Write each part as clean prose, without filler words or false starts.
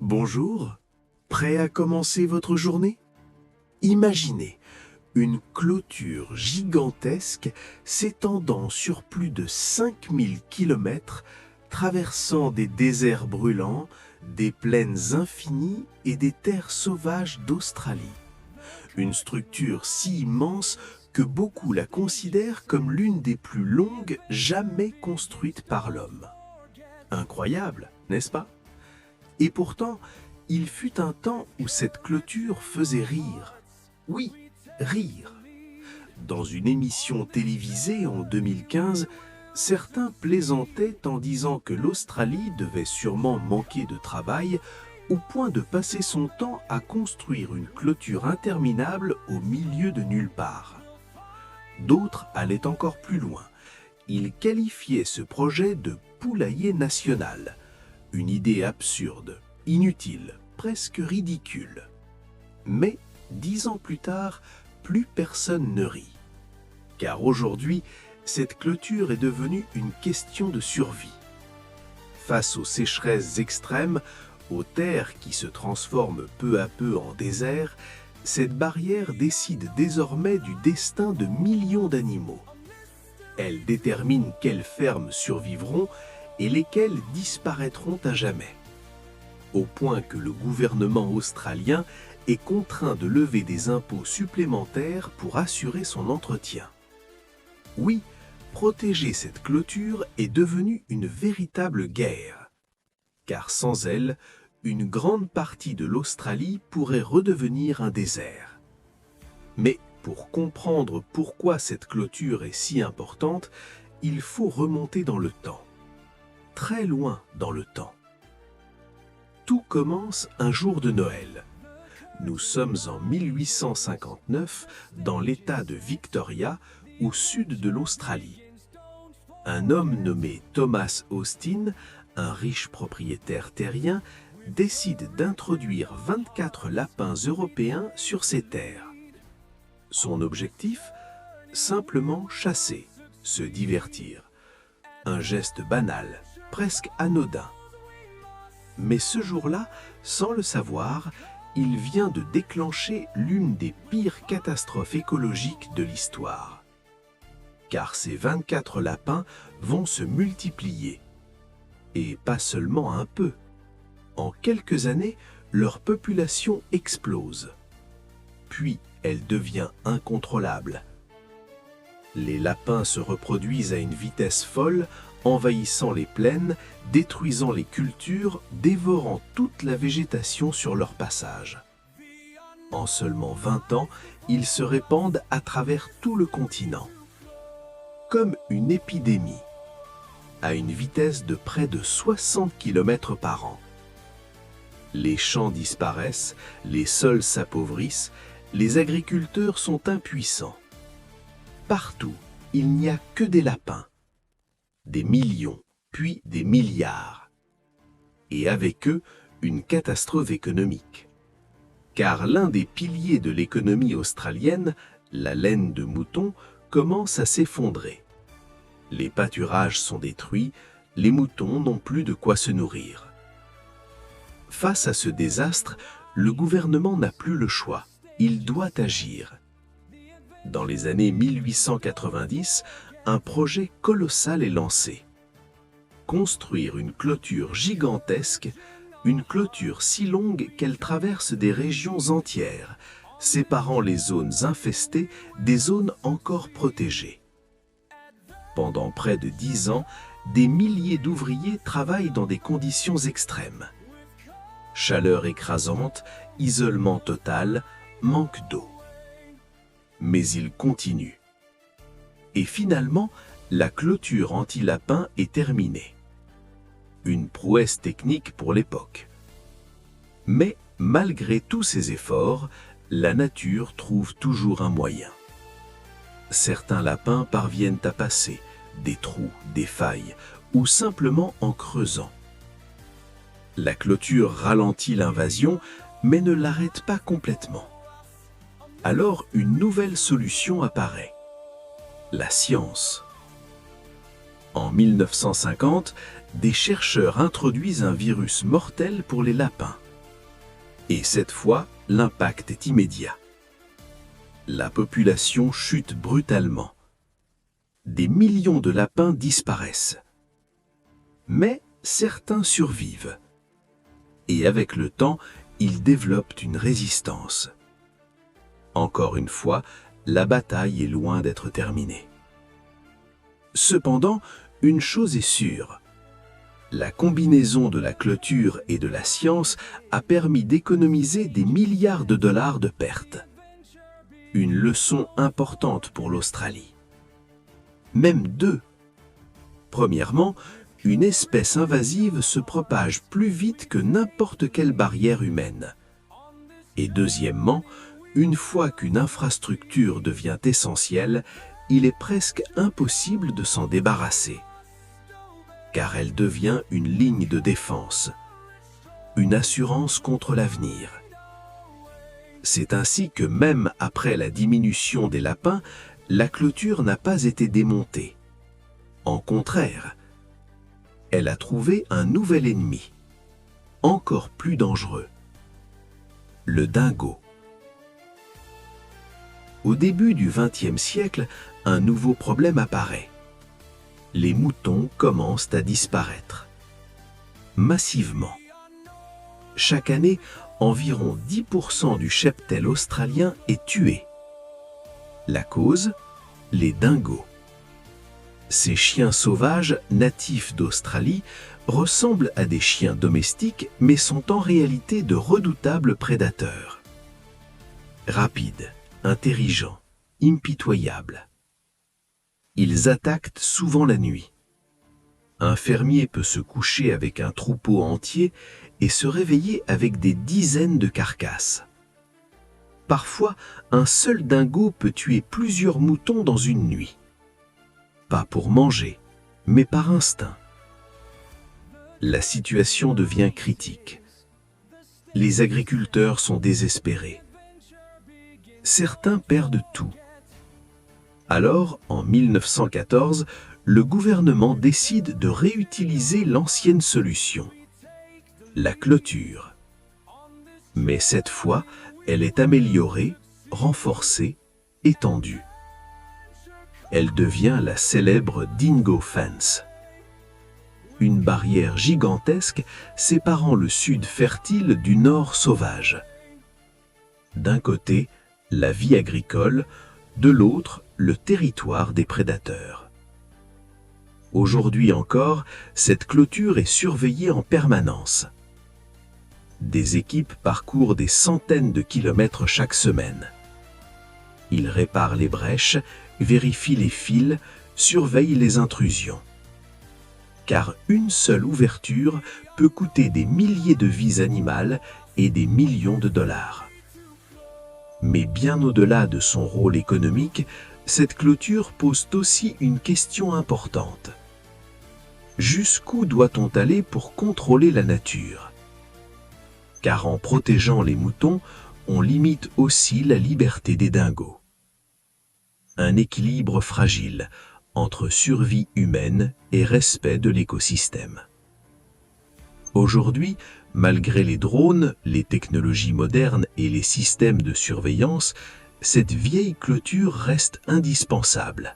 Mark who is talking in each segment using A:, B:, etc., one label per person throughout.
A: Bonjour, prêt à commencer votre journée? Imaginez une clôture gigantesque s'étendant sur plus de 5000 kilomètres, traversant des déserts brûlants, des plaines infinies et des terres sauvages d'Australie. Une structure si immense que beaucoup la considèrent comme l'une des plus longues jamais construites par l'homme. Incroyable, n'est-ce pas? Et pourtant, il fut un temps où cette clôture faisait rire. Oui, rire. Dans une émission télévisée en 2015, certains plaisantaient en disant que l'Australie devait sûrement manquer de travail au point de passer son temps à construire une clôture interminable au milieu de nulle part. D'autres allaient encore plus loin. Ils qualifiaient ce projet de poulailler national. Une idée absurde, inutile, presque ridicule. Mais, 10 ans plus tard, plus personne ne rit. Car aujourd'hui, cette clôture est devenue une question de survie. Face aux sécheresses extrêmes, aux terres qui se transforment peu à peu en désert, cette barrière décide désormais du destin de millions d'animaux. Elle détermine quelles fermes survivront et lesquels disparaîtront à jamais. Au point que le gouvernement australien est contraint de lever des impôts supplémentaires pour assurer son entretien. Oui, protéger cette clôture est devenu une véritable guerre. Car sans elle, une grande partie de l'Australie pourrait redevenir un désert. Mais pour comprendre pourquoi cette clôture est si importante, il faut remonter dans le temps. Très loin dans le temps. Tout commence un jour de Noël. Nous sommes en 1859 dans l'État de Victoria, au sud de l'Australie. Un homme nommé Thomas Austin, un riche propriétaire terrien, décide d'introduire 24 lapins européens sur ses terres. Son objectif? Simplement chasser, se divertir. Un geste banal, presque anodin. Mais ce jour-là, sans le savoir, il vient de déclencher l'une des pires catastrophes écologiques de l'histoire. Car ces 24 lapins vont se multiplier. Et pas seulement un peu. En quelques années, leur population explose. Puis, elle devient incontrôlable. Les lapins se reproduisent à une vitesse folle, envahissant les plaines, détruisant les cultures, dévorant toute la végétation sur leur passage. En seulement 20 ans, ils se répandent à travers tout le continent. Comme une épidémie, à une vitesse de près de 60 km par an. Les champs disparaissent, les sols s'appauvrissent, les agriculteurs sont impuissants. Partout, il n'y a que des lapins. Des millions, puis des milliards. Et avec eux, une catastrophe économique. Car l'un des piliers de l'économie australienne, la laine de mouton, commence à s'effondrer. Les pâturages sont détruits, les moutons n'ont plus de quoi se nourrir. Face à ce désastre, le gouvernement n'a plus le choix, il doit agir. Dans les années 1890, un projet colossal est lancé. Construire une clôture gigantesque, une clôture si longue qu'elle traverse des régions entières, séparant les zones infestées des zones encore protégées. Pendant près de 10 ans, des milliers d'ouvriers travaillent dans des conditions extrêmes. Chaleur écrasante, isolement total, manque d'eau. Mais ils continuent. Et finalement, la clôture anti-lapin est terminée. Une prouesse technique pour l'époque. Mais malgré tous ces efforts, la nature trouve toujours un moyen. Certains lapins parviennent à passer des trous, des failles, ou simplement en creusant. La clôture ralentit l'invasion, mais ne l'arrête pas complètement. Alors une nouvelle solution apparaît. La science. En 1950, des chercheurs introduisent un virus mortel pour les lapins, Et cette fois, l'impact est immédiat. La population chute brutalement. Des millions de lapins disparaissent. Mais certains survivent. Et avec le temps, ils développent une résistance. Encore une fois, la bataille est loin d'être terminée. Cependant, une chose est sûre. La combinaison de la clôture et de la science a permis d'économiser des milliards de dollars de pertes. Une leçon importante pour l'Australie. Même deux. Premièrement, une espèce invasive se propage plus vite que n'importe quelle barrière humaine. Et deuxièmement, une fois qu'une infrastructure devient essentielle, il est presque impossible de s'en débarrasser. Car elle devient une ligne de défense, une assurance contre l'avenir. C'est ainsi que même après la diminution des lapins, la clôture n'a pas été démontée. En contraire, elle a trouvé un nouvel ennemi, encore plus dangereux, le dingo. Au début du XXe siècle, un nouveau problème apparaît. Les moutons commencent à disparaître. Massivement. Chaque année, environ 10% du cheptel australien est tué. La cause? Les dingos. Ces chiens sauvages, natifs d'Australie, ressemblent à des chiens domestiques mais sont en réalité de redoutables prédateurs. Rapides, intelligents, impitoyables. Ils attaquent souvent la nuit. Un fermier peut se coucher avec un troupeau entier et se réveiller avec des dizaines de carcasses. Parfois, un seul dingo peut tuer plusieurs moutons dans une nuit. Pas pour manger, mais par instinct. La situation devient critique. Les agriculteurs sont désespérés. Certains perdent tout. Alors, en 1914, le gouvernement décide de réutiliser l'ancienne solution, la clôture. Mais cette fois, elle est améliorée, renforcée, étendue. Elle devient la célèbre Dingo Fence. Une barrière gigantesque séparant le sud fertile du nord sauvage. D'un côté, la vie agricole, de l'autre, le territoire des prédateurs. Aujourd'hui encore, cette clôture est surveillée en permanence. Des équipes parcourent des centaines de kilomètres chaque semaine. Ils réparent les brèches, vérifient les fils, surveillent les intrusions. Car une seule ouverture peut coûter des milliers de vies animales et des millions de dollars. Mais bien au-delà de son rôle économique, cette clôture pose aussi une question importante. Jusqu'où doit-on aller pour contrôler la nature? Car en protégeant les moutons, on limite aussi la liberté des dingos. Un équilibre fragile entre survie humaine et respect de l'écosystème. Aujourd'hui, malgré les drones, les technologies modernes et les systèmes de surveillance, cette vieille clôture reste indispensable.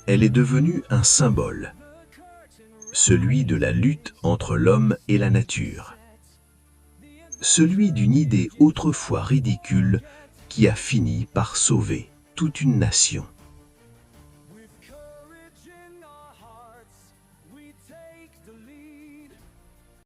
A: Elle est devenue un symbole, celui de la lutte entre l'homme et la nature, celui d'une idée autrefois ridicule qui a fini par sauver toute une nation.